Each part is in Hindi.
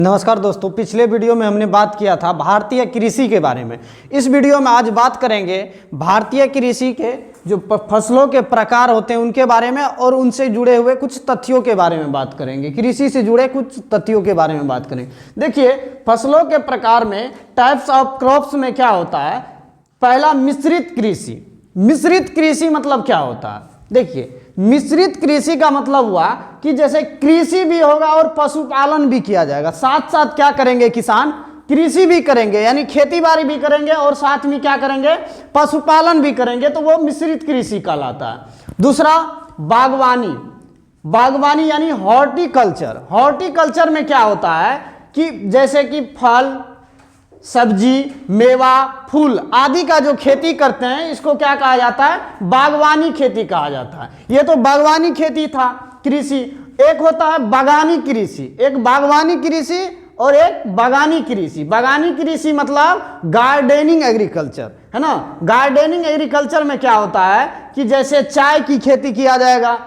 नमस्कार दोस्तों, पिछले वीडियो में हमने बात किया था भारतीय कृषि के बारे में। इस वीडियो में आज बात करेंगे भारतीय कृषि के जो फसलों के प्रकार होते हैं उनके बारे में और उनसे जुड़े हुए कुछ तथ्यों के बारे में बात करेंगे। कृषि से जुड़े कुछ तथ्यों के बारे में बात करेंगे। देखिए, फसलों के प्रकार में टाइप्स ऑफ क्रॉप्स में क्या होता है। पहला, मिश्रित कृषि। मिश्रित कृषि मतलब क्या होता है? देखिए, मिश्रित कृषि का मतलब हुआ कि जैसे कृषि भी होगा और पशुपालन भी किया जाएगा। साथ साथ क्या करेंगे किसान? कृषि भी करेंगे, यानी खेती बाड़ी भी करेंगे और साथ में क्या करेंगे? पशुपालन भी करेंगे, तो वो मिश्रित कृषि कहलाता है। दूसरा, बागवानी। बागवानी यानी हॉर्टिकल्चर। हॉर्टिकल्चर में क्या होता है कि जैसे कि फल, सब्जी, मेवा, फूल आदि का जो खेती करते हैं, इसको क्या कहा जाता है? बागवानी खेती कहा जाता है। ये तो बागवानी खेती था, कृषि। एक होता है बागानी कृषि, एक बागवानी कृषि और एक बागानी कृषि। बागानी कृषि मतलब गार्डनिंग एग्रीकल्चर, है ना। गार्डनिंग एग्रीकल्चर में क्या होता है कि जैसे चाय की खेती किया जाएगा,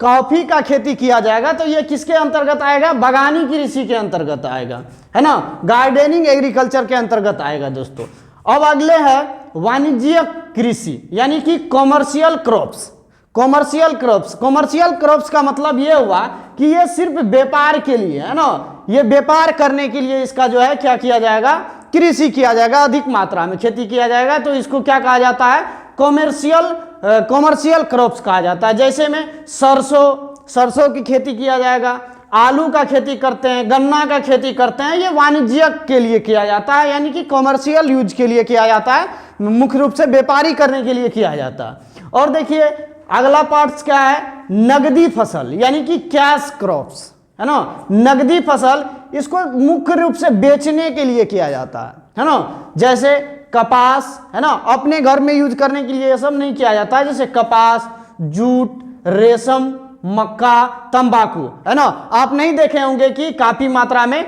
कॉफी का खेती किया जाएगा, तो ये किसके अंतर्गत आएगा? बागानी कृषि के अंतर्गत आएगा, है ना। गार्डनिंग एग्रीकल्चर के अंतर्गत आएगा दोस्तों। अब अगले है वाणिज्यिक कृषि, यानी कि commercial crops. Commercial crops. Commercial crops का मतलब ये हुआ कि ये सिर्फ व्यापार के लिए, है ना। ये व्यापार करने के लिए इसका जो है क्या किया जाएगा? कृषि किया जाएगा, अधिक मात्रा में खेती किया जाएगा, तो इसको क्या कहा जाता है? कॉमर्शियल क्रॉप्स कहा जाता है। जैसे में सरसों की खेती किया जाएगा, आलू का खेती करते हैं, गन्ना का खेती करते हैं। ये वाणिज्यिक के लिए किया जाता है, यानी कि कॉमर्शियल यूज के लिए किया जाता है, मुख्य रूप से व्यापारी करने के लिए किया जाता है। और देखिए, अगला पार्ट क्या है? नगदी फसल, यानी कि कैश क्रॉप्स, है ना। नगदी फसल, इसको मुख्य रूप से बेचने के लिए किया जाता है ना। जैसे कपास, है ना, अपने घर में यूज करने के लिए ये सब नहीं किया जाता है। जैसे कपास, जूट, रेशम, मक्का, तंबाकू, है ना। आप नहीं देखे होंगे कि काफी मात्रा में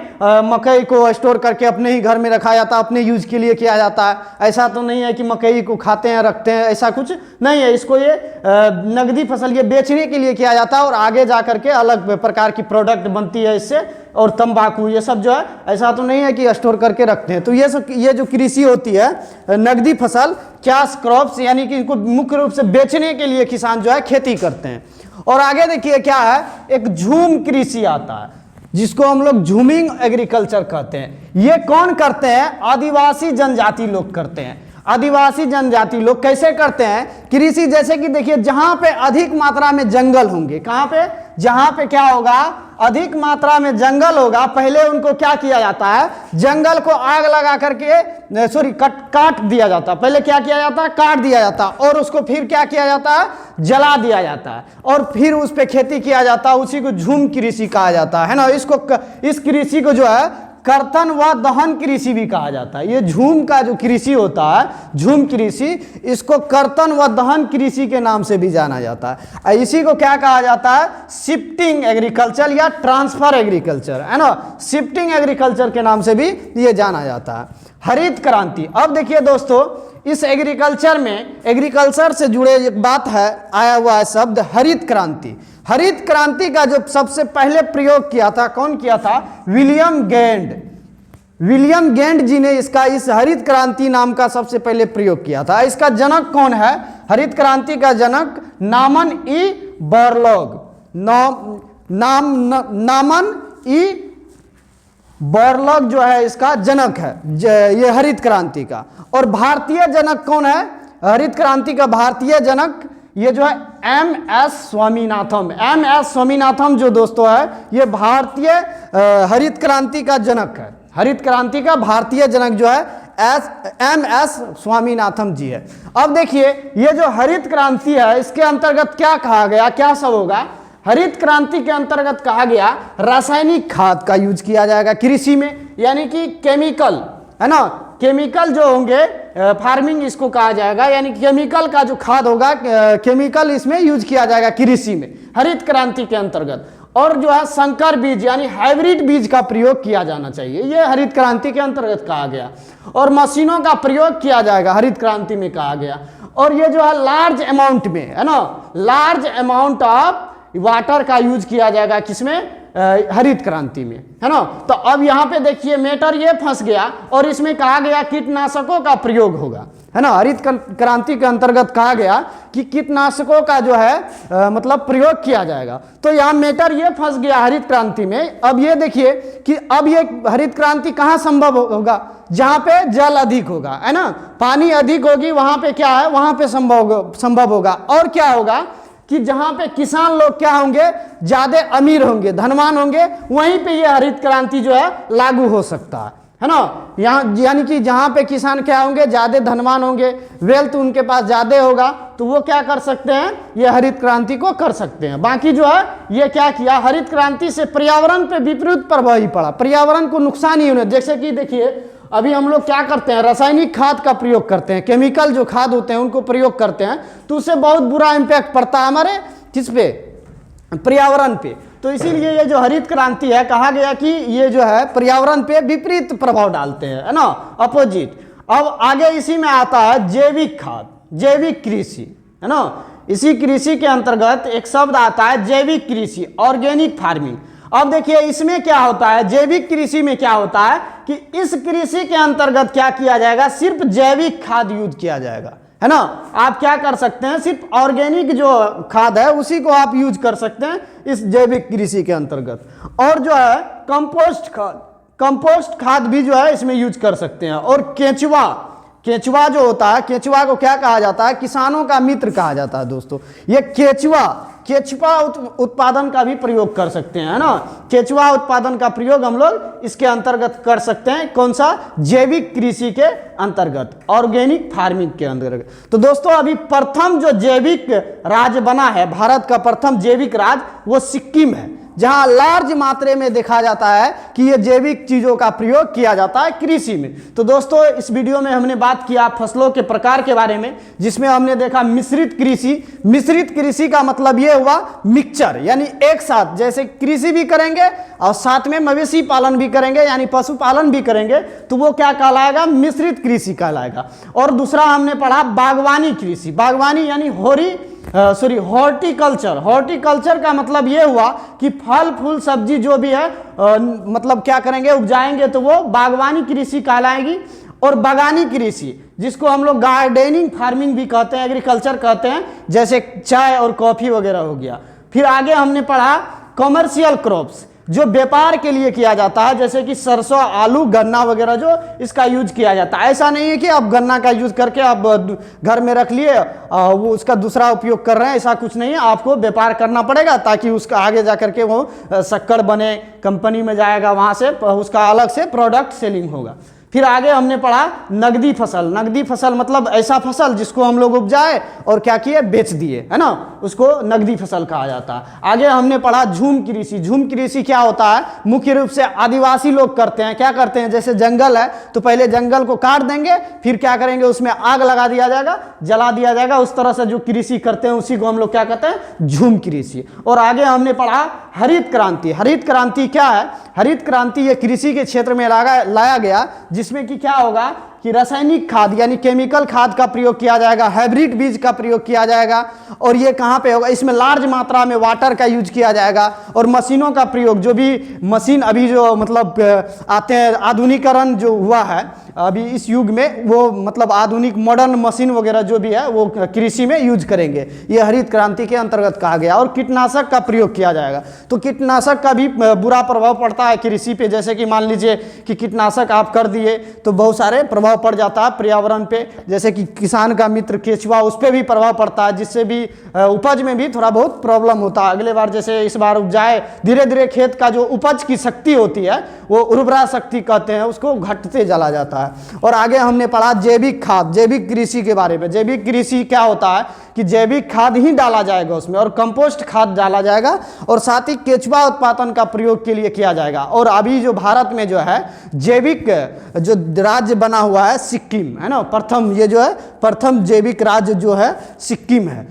मकई को स्टोर करके अपने ही घर में रखा जाता है, अपने यूज के लिए किया जाता है। ऐसा तो नहीं है कि मकई को खाते हैं, रखते हैं, ऐसा कुछ नहीं है। इसको ये नगदी फसल ये बेचने के लिए किया जाता है और आगे जा करके अलग प्रकार की प्रोडक्ट बनती है इससे। और तंबाकू ये सब जो है, ऐसा तो नहीं है कि स्टोर करके रखते हैं। तो ये जो कृषि होती है, नगदी फसल, कैश क्रॉप्स, यानी कि इनको मुख्य रूप से बेचने के लिए किसान जो है खेती करते हैं। और आगे देखिए क्या है, एक झूम कृषि आता है, जिसको हम लोग झूमिंग एग्रीकल्चर कहते हैं। ये कौन करते हैं? आदिवासी जनजाति लोग करते हैं। आदिवासी जनजाति लोग कैसे करते हैं कृषि? जैसे कि देखिए, जहां पे अधिक मात्रा में जंगल होंगे, कहां पे? जहां पे क्या होगा? अधिक मात्रा में जंगल होगा, पहले उनको क्या किया जाता है? जंगल को आग लगा करके काट दिया जाता है। पहले क्या किया जाता है? काट दिया जाता है, और उसको फिर क्या किया जाता है? जला दिया जाता है, और फिर उस पे खेती किया जाता है। उसी को झूम कृषि कहा जाता है ना। इस कृषि को जो है कर्तन व दहन कृषि भी कहा जाता है। ये झूम का जो कृषि होता है, झूम कृषि, इसको कर्तन व दहन कृषि के नाम से भी जाना जाता है। इसी को क्या कहा जाता है? शिफ्टिंग एग्रीकल्चर या ट्रांसफर एग्रीकल्चर, है ना। शिफ्टिंग एग्रीकल्चर के नाम से भी ये जाना जाता है। हरित क्रांति। अब देखिए दोस्तों, इस एग्रीकल्चर में, एग्रीकल्चर से जुड़े एक बात है, आया हुआ है शब्द हरित क्रांति। हरित क्रांति का जो सबसे पहले प्रयोग किया था, कौन किया था? William gained. विलियम गेंड जी ने इस हरित क्रांति नाम का सबसे पहले प्रयोग किया था। इसका जनक कौन है? हरित क्रांति का जनक नामन ई बोरलॉग। नामन ई बोरलॉग जो है इसका जनक है, ये हरित क्रांति का। और भारतीय जनक कौन है? हरित क्रांति का भारतीय जनक ये जो है एम.एस. स्वामीनाथन। एम.एस. स्वामीनाथन जो दोस्तों है, ये भारतीय हरित क्रांति का जनक है। हरित क्रांति का भारतीय जनक जो है एम.एस. स्वामीनाथन जी है। अब देखिए, ये जो हरित क्रांति है, इसके अंतर्गत क्या कहा गया, क्या सब होगा? हरित क्रांति के अंतर्गत कहा गया रासायनिक खाद का यूज किया जाएगा कृषि में, यानी कि केमिकल, है ना। केमिकल जो होंगे, फार्मिंग इसको कहा जाएगा, यानी केमिकल का जो खाद होगा, केमिकल इसमें यूज किया जाएगा कृषि में, हरित क्रांति के अंतर्गत। और जो है संकर बीज यानी हाइब्रिड बीज का प्रयोग किया जाना चाहिए, ये हरित क्रांति के अंतर्गत कहा गया। और मशीनों का प्रयोग किया जाएगा, हरित क्रांति में कहा गया। और ये जो है लार्ज अमाउंट में, है ना, लार्ज अमाउंट ऑफ वाटर का यूज किया जाएगा, किसमें? हरित क्रांति में, है ना। तो अब यहाँ पे देखिए मैटर ये फंस गया और इसमें कहा गया कीटनाशकों का प्रयोग होगा, है ना। हरित क्रांति के अंतर्गत कहा गया कि कीटनाशकों का जो है मतलब प्रयोग किया जाएगा। तो यहाँ मैटर ये फंस गया हरित क्रांति में। अब ये देखिए कि अब ये हरित क्रांति कहाँ संभव होगा, जहाँ पे जल अधिक होगा, है ना, पानी अधिक होगी, वहां पे क्या है, वहां पे संभव होगा। और क्या होगा कि जहां पे किसान लोग क्या होंगे, ज्यादा अमीर होंगे, धनवान होंगे, वहीं पे ये हरित क्रांति जो है लागू हो सकता है ना। यहाँ यानी कि जहां पे किसान क्या होंगे, ज्यादा धनवान होंगे, वेल्थ उनके पास ज्यादा होगा, तो वो क्या कर सकते हैं, ये हरित क्रांति को कर सकते हैं। बाकी जो है ये क्या किया, हरित क्रांति से पर्यावरण पे विपरीत प्रभाव ही पड़ा, पर्यावरण को नुकसान ही होने। जैसे कि देखिए अभी हम लोग क्या करते हैं, रासायनिक खाद का प्रयोग करते हैं, केमिकल जो खाद होते हैं उनको प्रयोग करते हैं, तो उससे बहुत बुरा इम्पैक्ट पड़ता है हमारे किस पे, पर्यावरण पे। तो इसीलिए ये जो हरित क्रांति है, कहा गया कि ये जो है पर्यावरण पे विपरीत प्रभाव डालते हैं, है ना, अपोजिट। अब आगे इसी में आता है जैविक खाद, जैविक कृषि, है ना। इसी कृषि के अंतर्गत एक शब्द आता है जैविक कृषि, ऑर्गेनिक फार्मिंग। अब देखिए इसमें क्या होता है, जैविक कृषि में क्या होता है कि इस कृषि के अंतर्गत क्या किया जाएगा, सिर्फ जैविक खाद यूज किया जाएगा, है ना। आप क्या कर सकते हैं, सिर्फ ऑर्गेनिक जो खाद है उसी को आप यूज कर सकते हैं इस जैविक कृषि के अंतर्गत। और जो है कंपोस्ट खाद, कंपोस्ट खाद भी जो है इसमें यूज कर सकते हैं। और केंचुआ, केंचुआ जो होता है, केंचुआ को क्या कहा जाता है, किसानों का मित्र कहा जाता है दोस्तों। ये केंचुआ, केंचुआ उत्पादन का भी प्रयोग कर सकते हैं, है ना। केंचुआ उत्पादन का प्रयोग हम लोग इसके अंतर्गत कर सकते हैं, कौन सा, जैविक कृषि के अंतर्गत, ऑर्गेनिक फार्मिंग के अंतर्गत। तो दोस्तों अभी प्रथम जो जैविक राज्य बना है, भारत का प्रथम जैविक राज्य, वो सिक्किम है, जहां लार्ज मात्रा में देखा जाता है कि ये जैविक चीजों का प्रयोग किया जाता है कृषि में। तो दोस्तों इस वीडियो में हमने बात किया फसलों के प्रकार के बारे में, जिसमें हमने देखा मिश्रित कृषि। मिश्रित कृषि का मतलब ये हुआ मिक्सचर, यानी एक साथ, जैसे कृषि भी करेंगे और साथ में मवेशी पालन भी करेंगे, यानी पशुपालन भी करेंगे, तो वो क्या कहलाएगा, मिश्रित कृषि कहलाएगा। और दूसरा हमने पढ़ा बागवानी कृषि, बागवानी यानी हॉर्टिकल्चर। हॉर्टिकल्चर का मतलब ये हुआ कि फल फूल सब्जी जो भी है मतलब क्या करेंगे, उपजाएंगे, तो वो बागवानी कृषि कहलाएगी। और बागानी कृषि, जिसको हम लोग गार्डनिंग फार्मिंग भी कहते हैं, एग्रीकल्चर कहते हैं, जैसे चाय और कॉफी वगैरह हो गया। फिर आगे हमने पढ़ा कॉमर्शियल क्रॉप्स, जो व्यापार के लिए किया जाता है, जैसे कि सरसों, आलू, गन्ना वगैरह जो इसका यूज किया जाता है। ऐसा नहीं है कि आप गन्ना का यूज करके आप घर में रख लिए वो उसका दूसरा उपयोग कर रहे हैं, ऐसा कुछ नहीं है। आपको व्यापार करना पड़ेगा ताकि उसका आगे जा करके वो शक्कर बने, कंपनी में जाएगा, वहाँ से उसका अलग से प्रोडक्ट सेलिंग होगा। फिर आगे हमने पढ़ा नगदी फसल। नगदी फसल मतलब ऐसा फसल जिसको हम लोग उपजाए और क्या किए, बेच दिए, है ना, उसको नगदी फसल कहा जाता है। आगे हमने पढ़ा झूम कृषि। झूम कृषि क्या होता है, मुख्य रूप से आदिवासी लोग करते हैं। क्या करते हैं, जैसे जंगल है तो पहले जंगल को काट देंगे, फिर क्या करेंगे, उसमें आग लगा दिया जाएगा, जला दिया जाएगा, उस तरह से जो कृषि करते हैं उसी को हम लोग क्या कहते हैं, झूम कृषि। और आगे हमने पढ़ा हरित क्रांति। हरित क्रांति क्या है, हरित क्रांति ये कृषि के क्षेत्र में लाया गया, जिसमें कि क्या होगा कि रासायनिक खाद यानी केमिकल खाद का प्रयोग किया जाएगा, हाइब्रिड बीज का प्रयोग किया जाएगा। और ये कहाँ पे होगा, इसमें लार्ज मात्रा में वाटर का यूज किया जाएगा। और मशीनों का प्रयोग, जो भी मशीन अभी जो मतलब आते हैं, आधुनिकीकरण जो हुआ है अभी इस युग में, वो मतलब आधुनिक मॉडर्न मशीन वगैरह जो भी है वो कृषि में यूज करेंगे, ये हरित क्रांति के अंतर्गत कहा गया। और कीटनाशक का प्रयोग किया जाएगा, तो कीटनाशक का भी बुरा प्रभाव पड़ता है कृषि पे। जैसे कि मान लीजिए कि कीटनाशक आप कर दिए तो बहुत सारे प्रभाव पड़ जाता है पर्यावरण पे, जैसे कि किसान का मित्र केंचुआ, उस पर भी प्रभाव पड़ता है, जिससे भी उपज में भी थोड़ा बहुत प्रॉब्लम होता है। अगले बार जैसे इस बार उपजाए, धीरे धीरे खेत का जो उपज की शक्ति होती है, वो उर्वरा शक्ति कहते हैं, उसको घटते चला जाता है। और आगे हमने पढ़ा जैविक खाद, जैविक कृषि के बारे में। जैविक कृषि क्या होता है कि जैविक खाद ही डाला जाएगा उसमें, और कंपोस्ट खाद डाला जाएगा, और साथ ही केंचुआ उत्पादन का प्रयोग के लिए किया जाएगा। और अभी जो भारत में जो है जैविक जो राज्य बना हुआ है सिक्किम, है ना, प्रथम, ये जो है प्रथम जैविक राज्य जो है सिक्किम है।